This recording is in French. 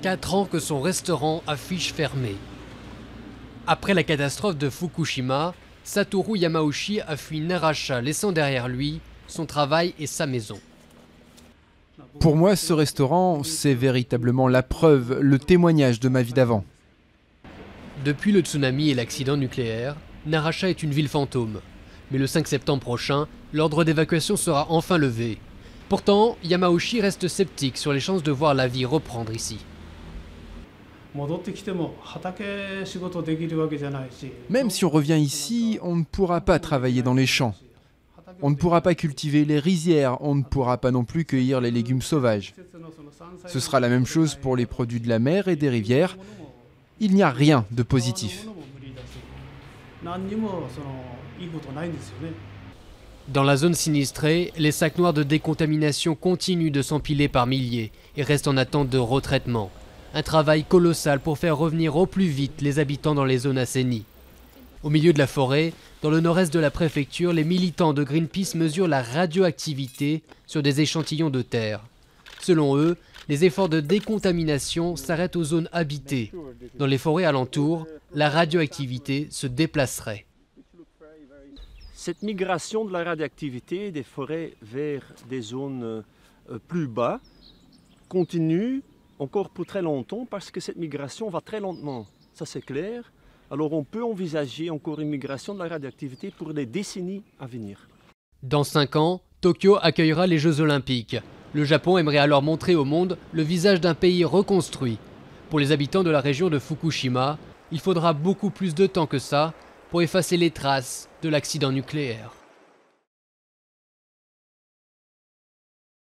4 ans que son restaurant affiche fermé. Après la catastrophe de Fukushima, Satoru Yamauchi a fui Naracha, laissant derrière lui son travail et sa maison. Pour moi, ce restaurant, c'est véritablement la preuve, le témoignage de ma vie d'avant. Depuis le tsunami et l'accident nucléaire, Naracha est une ville fantôme. Mais le 5 septembre prochain, l'ordre d'évacuation sera enfin levé. Pourtant, Yamauchi reste sceptique sur les chances de voir la vie reprendre ici. Même si on revient ici, on ne pourra pas travailler dans les champs. On ne pourra pas cultiver les rizières, on ne pourra pas non plus cueillir les légumes sauvages. Ce sera la même chose pour les produits de la mer et des rivières. Il n'y a rien de positif. Dans la zone sinistrée, les sacs noirs de décontamination continuent de s'empiler par milliers et restent en attente de retraitement. Un travail colossal pour faire revenir au plus vite les habitants dans les zones assainies. Au milieu de la forêt, dans le nord-est de la préfecture, les militants de Greenpeace mesurent la radioactivité sur des échantillons de terre. Selon eux, les efforts de décontamination s'arrêtent aux zones habitées. Dans les forêts alentours, la radioactivité se déplacerait. Cette migration de la radioactivité des forêts vers des zones plus bas continue encore pour très longtemps parce que cette migration va très lentement, ça c'est clair. Alors on peut envisager encore une migration de la radioactivité pour les décennies à venir. Dans 5 ans, Tokyo accueillera les Jeux Olympiques. Le Japon aimerait alors montrer au monde le visage d'un pays reconstruit. Pour les habitants de la région de Fukushima, il faudra beaucoup plus de temps que ça pour effacer les traces de l'accident nucléaire.